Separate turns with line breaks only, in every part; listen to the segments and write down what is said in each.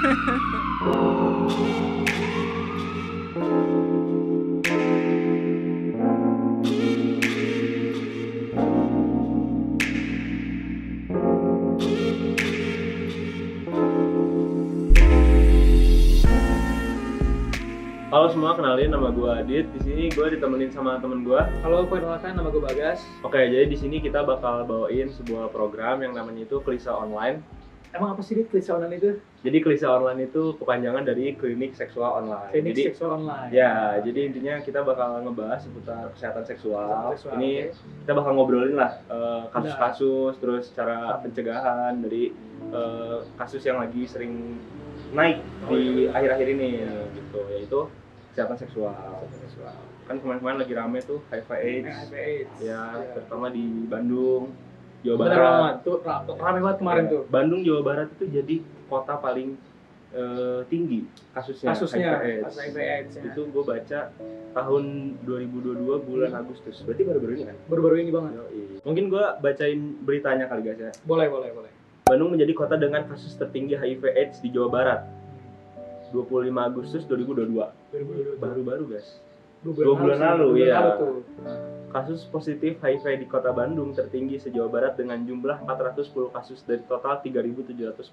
Halo semua, kenalin nama gue Adit. Di sini gue ditemenin sama temen gue.
Halo, perkenalkan nama gue Bagas.
Oke, jadi di sini kita bakal bawain sebuah program yang namanya itu Klise Online.
Emang apa sih klise online itu?
Jadi Klise Online itu kepanjangan dari Klinik Seksual Online.
Klinik
jadi,
seksual online.
Ya, jadi intinya kita bakal ngebahas seputar kesehatan seksual. Ini
okay.
kita bakal ngobrolin lah kasus-kasus, terus cara pencegahan dari kasus yang lagi sering naik di akhir-akhir ini gitu, yaitu kesehatan seksual. Kan kemarin-kemarin lagi rame tuh HIV/AIDS. Ya, terutama di Bandung, Jawa Barat.
Bener banget, tuh rame banget kemarin tuh.
Bandung, Jawa Barat itu jadi kota paling tinggi kasusnya
HIV/AIDS.
Itu gue baca tahun 2022 bulan Agustus. Berarti baru-baru ini kan?
Baru-baru ini banget.
Mungkin gue bacain beritanya kali guys ya.
Boleh.
Bandung menjadi kota dengan kasus tertinggi HIV/AIDS di Jawa Barat. 25 Agustus 2022. Baru-baru guys. 2 bulan lalu ya. Kasus positif HIV di Kota Bandung tertinggi se-Jawa Barat dengan jumlah 410 kasus dari total 3.744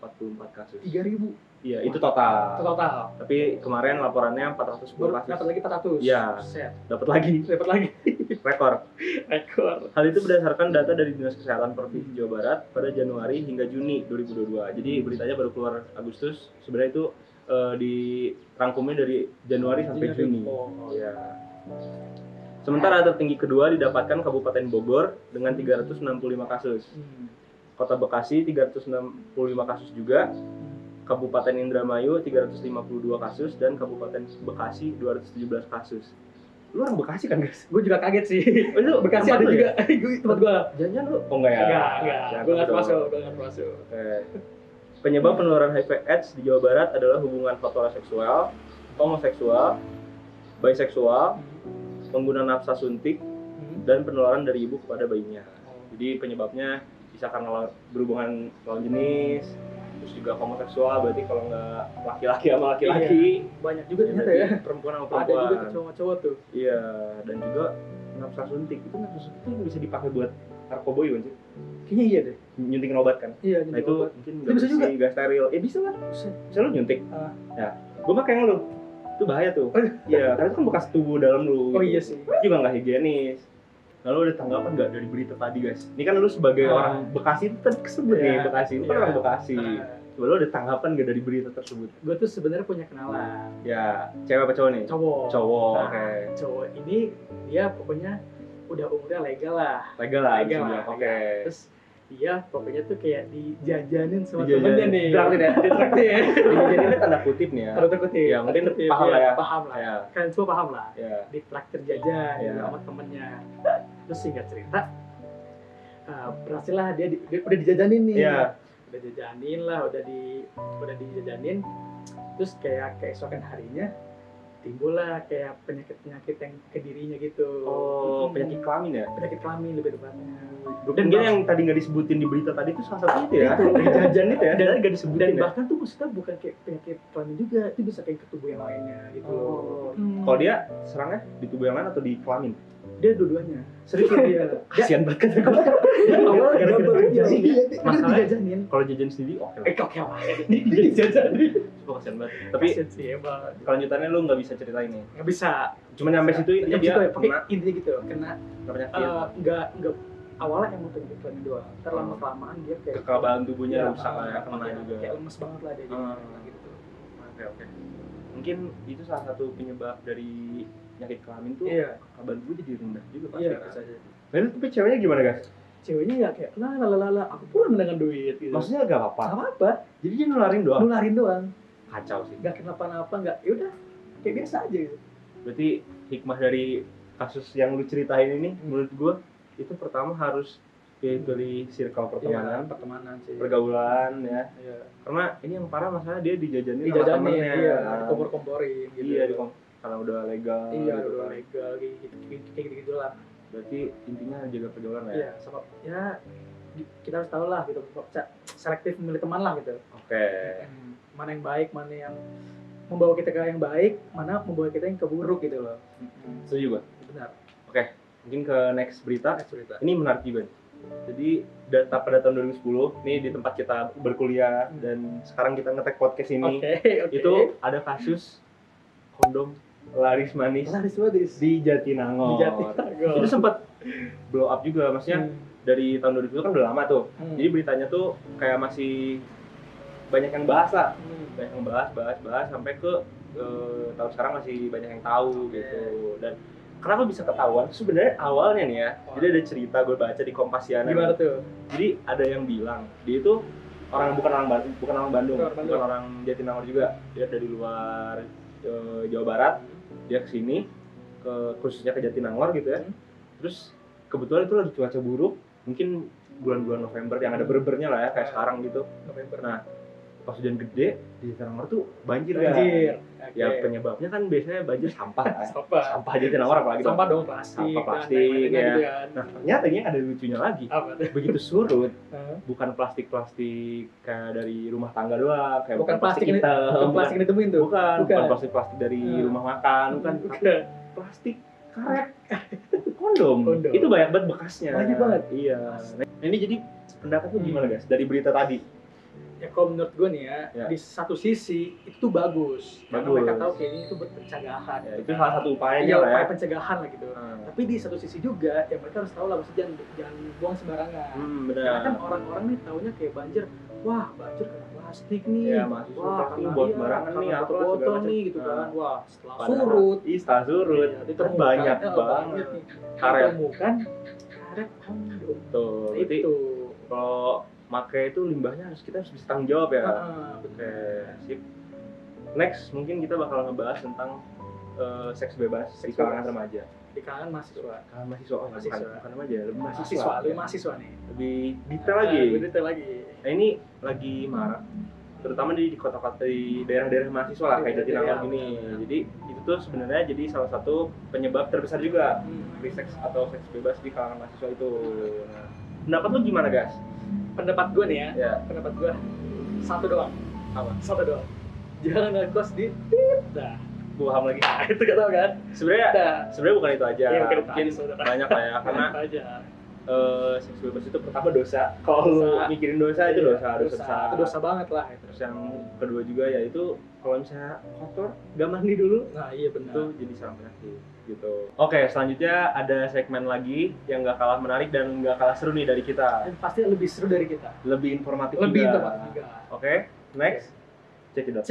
kasus.
3.000?
Iya, itu total.
Total.
Tapi kemarin laporannya 410 kasus.
Dapat lagi 400.
Iya. Dapat lagi. Rekor. Hal itu berdasarkan data dari Dinas Kesehatan Provinsi Jawa Barat pada Januari hingga Juni 2022. Jadi beritanya baru keluar Agustus. Sebenarnya itu dirangkumnya dari Januari sampai Juni. Ya. Sementara tertinggi kedua didapatkan Kabupaten Bogor dengan 365 kasus. Kota Bekasi 365 kasus juga. Kabupaten Indramayu 352 kasus dan Kabupaten Bekasi 217 kasus. Lu orang Bekasi kan guys?
Gue juga kaget sih.
Oh, itu
Bekasi ada juga. Tempat gue.
Jangan lu? Oh enggak ya?
Enggak. Gue nggak masuk.
Penyebab penularan HIV/AIDS di Jawa Barat adalah hubungan heteroseksual, homoseksual, biseksual, pengguna nafsa suntik, dan penularan dari ibu kepada bayinya. Jadi penyebabnya bisa karena berhubungan lawan jenis, terus juga homoseksual, berarti kalau nggak laki-laki sama laki-laki.
Iya, banyak juga ternyata ya.
Perempuan sama perempuan.
Ada juga cowok-cowok tuh.
Iya, dan juga nafsa suntik. Itu nafsa suntik bisa dipakai buat narkoboy kan sih?
Kayaknya iya deh.
Nyuntikin obat kan?
Iya,
nah itu
obat.
Mungkin
bisa juga?
Gak steril. Bisa lah. Bisa lu nyuntik. Ya, gue mah kayak lu. Itu bahaya tuh. Iya, karena itu kan bekas tubuh dalam lu.
Oh iya sih.
Itu juga nggak higienis. Lalu ada tanggapan nggak dari berita tadi guys? Ini kan lu sebagai orang Bekasi itu kan kesebut nih Bekasi. Itu kan orang Bekasi. Coba lu ada tanggapan nggak dari berita tersebut?
Gue tuh sebenarnya punya kenalan.
Ya, cewek apa cowok nih?
Cowok.
Nah,
oke. Cowok ini dia pokoknya udah umurnya legal lah.
Legal. Oke.
Terus dia pokoknya tuh kayak dijajanin sama temennya nih.
Ditraktir. Dijajaninnya tanda kutip nih ya.
Tanda kutip.
Ya mungkin paham lah ya.
Paham lah.
Ya.
Kalian semua paham lah.
Ya.
Ditraktir jajan
Ya.
sama temennya. Terus singkat cerita, berhasil lah dia udah dijajanin nih.
Iya.
Udah dijajanin lah, udah dijajanin. Terus kayak keesokan harinya timbul lah kayak penyakit yang ke dirinya gitu.
Oh, penyakit kelamin ya?
Penyakit kelamin lebih tepatnya.
Dan dia yang tadi nggak disebutin di berita tadi itu salah satunya itu ya? Jajan itu ya? Dan nggak disebutin
dan
ya?
bahkan tuh maksudnya bukan kayak penyakit kelamin juga, itu bisa kayak ke tubuh yang lainnya gitu.
Kalau dia serangnya di tubuh yang lain atau di kelamin?
Dia dua-duanya. Serius dia.
Kasian banget kan gue.
Awalnya gara-gara
Masalahnya
dijajanin.
kalau jajan sendiri oke lah.
Oke lah. Dijajanin.
Gue kasian banget. Tapi
Kasian sih emang.
kelanjutannya lu nggak bisa ceritain nih.
Nggak bisa.
Cuma nyampe situ intinya dia
kena intinya gitu. Kena
penyakit.
Enggak awalnya emang penyakit kelamin doang. Ntar lama-kelamaan dia kayak
kekebalan tubuhnya rusak lah ya, kena juga.
Kayak lemes banget lah dia gitu.
Oke. Mungkin itu salah satu penyebab dari penyakit kelamin tuh.
Iya.
Kekebalan tubuh jadi rendah juga pasti.
Iya,
kan?
bisa jadi.
Nah, tapi ceweknya gimana guys?
Ceweknya ya kayak lah aku pulang dengan duit gitu.
Maksudnya gak apa-apa?
Gak apa-apa.
Jadi dia nularin doang?
Kacau
sih.
Gak kenapa-napa, gak, yaudah kayak biasa aja gitu.
Berarti hikmah dari kasus yang lu ceritain ini menurut gua itu pertama harus pilih circle pertemanan,
pertemanan sih.
pergaulan ya.
Iya.
Karena ini yang parah masalah dia dijajanin sama temennya.
Iya, kompor-komporin gitu.
Iya, karena udah legal.
Iya,
gitu
udah
kan.
legal kayak gitu lah.
Berarti intinya jaga pergaulan lah ya.
Iya, sama ya kita harus tahu lah gitu, selektif memilih teman lah gitu.
Oke.
mana yang baik, mana yang membawa kita ke yang baik, mana membawa kita yang ke buruk gitu loh.
Setuju gua.
Benar.
Oke, mungkin ke next berita.
Cerita.
Ini menarik juga nih. Jadi pada tahun 2010 nih di tempat kita berkuliah dan sekarang kita nge-tag podcast ini,
Oke.
itu ada kasus kondom laris manis di Jatinangor. Itu sempat blow up juga, maksudnya dari tahun 2010 kan udah lama tuh. Jadi beritanya tuh kayak masih banyak yang bahas lah, banyak yang bahas sampai ke tahun sekarang masih banyak yang tahu gitu. Dan kenapa bisa ketahuan? Sebenarnya awalnya nih ya, jadi ada cerita gue baca di Kompasiana.
Gimana tuh?
Jadi ada yang bilang dia itu bukan orang Bandung, bukan orang Jatinangor juga. Dia dari luar Jawa Barat, dia kesini khususnya ke Jatinangor gitu ya. Terus kebetulan itu lagi cuaca buruk, mungkin bulan-bulan November yang ada berbernya lah ya kayak sekarang gitu.
November.
Nah, pas hujan gede di Jatinangor tuh banjir.
Okay.
Ya penyebabnya kan biasanya banjir sampah kan.
Sampah
Jatinangor apalagi
sampah dong, plastik
ya.
gitu kan.
Nah, ternyata ini ada lucunya lagi.
Apa tuh?
Begitu surut, bukan plastik kayak dari rumah tangga doang, kayak
bukan plastik
hitam,
bukan plastik yang ditemuin tuh.
Bukan plastik dari rumah makan, bukan. Plastik karet. Kondom. Itu banyak banget bekasnya.
Banyak banget.
Iya. Nah, ini jadi pendapat lu gimana guys dari berita tadi?
Ya kalau menurut gue nih ya, di satu sisi itu tuh bagus. Karena mereka tahu kayak ini itu buat pencegahan.
Ya, itu salah satu upayanya
ya,
lah ya.
upaya pencegahan lah gitu. Tapi di satu sisi juga ya mereka harus tahu lah, maksudnya jangan buang sembarangan.
Benar.
Karena kan orang-orang nih taunya kayak banjir, wah banjir karena plastik nih.
Ya,
wah
karena buat sembarangan nih,
botol nih gitu kan. Wah, setelah surut,
itu banyak banget karet.
Ditemukan karet kondom.
Tuh, itu kalau pakai itu limbahnya kita harus bisa tanggung jawab ya. Oke, sip. Next mungkin kita bakal ngebahas tentang seks bebas di kalangan remaja.
Di kalangan mahasiswa.
Bukan remaja, lebih
mahasiswa nih.
Lebih detail lagi. Nah, ini lagi marak, terutama di kota-kota di daerah-daerah mahasiswa lah kayak Jatinangor gini. Jadi itu tuh sebenarnya jadi salah satu penyebab terbesar juga seks atau seks bebas di kalangan mahasiswa itu. Nah, pendapat lu gimana guys?
Pendapat gue nih ya, pendapat gue satu doang.
Apa?
Satu doang. Jangan ngekos di dah.
Paham lagi.
Itu gak tau kan?
Sebenarnya bukan itu aja.
Ya,
mungkin banyak lah ya, karena seks bebas itu pertama dosa. Kalau mikirin dosa itu dosa.
Itu dosa banget lah.
Terus yang kedua juga ya itu kalau misalnya kotor, gak mandi dulu.
Nah iya benar.
Itu jadi sarang penyakit gitu. Oke, selanjutnya ada segmen lagi yang gak kalah menarik dan gak kalah seru nih dari kita.
Dan pasti lebih seru dari kita.
Lebih informatif juga. Oke, next. Check it out.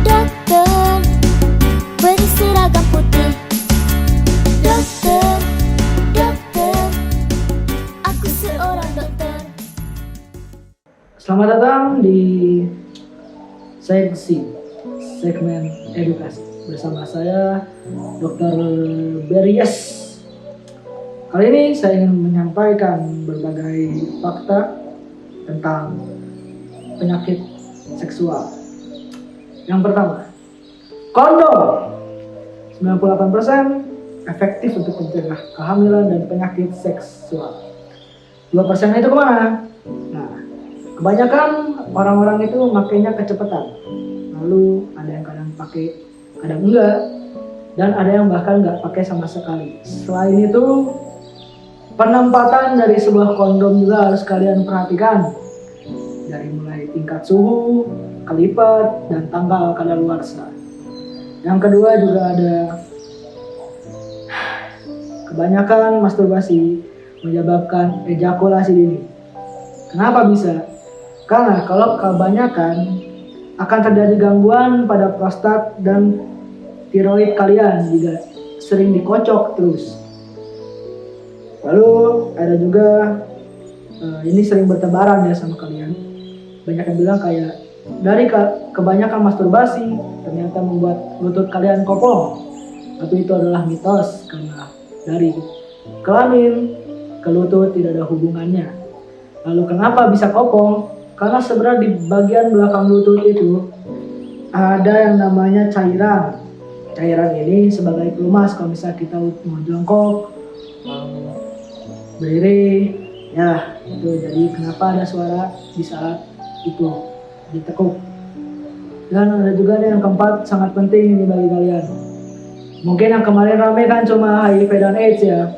Dokter berseragam putih. Dokter, aku seorang dokter.
Selamat datang di segmen edukasi bersama saya Dr. Beries. Kali ini saya ingin menyampaikan berbagai fakta tentang penyakit seksual. Yang pertama, kondom 98% efektif untuk mencegah kehamilan dan penyakit seksual. 2% itu kemana? Nah, kebanyakan orang-orang itu makainya kecepatan. Lalu ada yang kadang pakai, kadang enggak, dan ada yang bahkan enggak pakai sama sekali. Selain itu, penempatan dari sebuah kondom juga harus kalian perhatikan. Dari mulai tingkat suhu, kelipat, dan tanggal kadaluarsa. Yang kedua juga ada kebanyakan masturbasi menyebabkan ejakulasi dini. Kenapa bisa? Karena kalau kebanyakan akan terjadi gangguan pada prostat dan tiroid kalian jika sering dikocok terus. Lalu ada juga ini sering bertebaran ya sama kalian. Banyak yang bilang kayak dari kebanyakan masturbasi ternyata membuat lutut kalian kopong. Tapi itu adalah mitos karena dari kelamin ke lutut tidak ada hubungannya. Lalu kenapa bisa kopong? Karena sebenarnya di bagian belakang lutut itu ada yang namanya cairan. Cairan ini sebagai pelumas kalau misalnya kita mau jongkok, mau berdiri, ya itu jadi kenapa ada suara di saat itu ditekuk. Dan ada juga nih yang keempat sangat penting ini bagi kalian. Mungkin yang kemarin rame kan cuma HIV dan AIDS ya.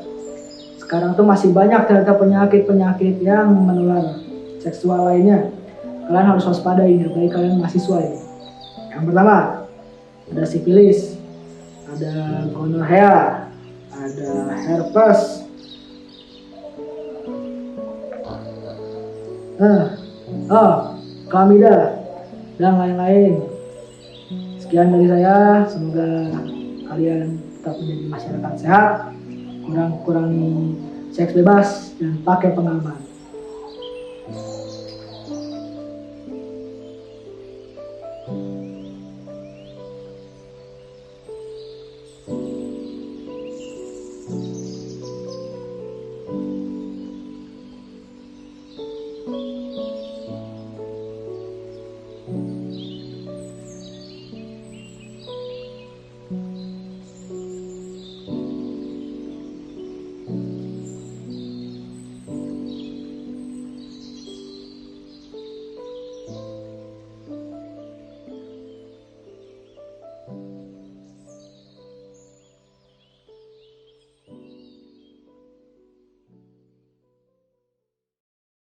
Sekarang tuh masih banyak ternyata penyakit-penyakit yang menular seksual lainnya. Kalian harus waspada ini bagi kalian mahasiswa ini. Yang pertama, ada sifilis, ada gonorrhea, ada herpes, klamida, dan lain-lain. Sekian dari saya, semoga kalian tetap menjadi masyarakat sehat, kurangi seks bebas, dan pakai pengaman.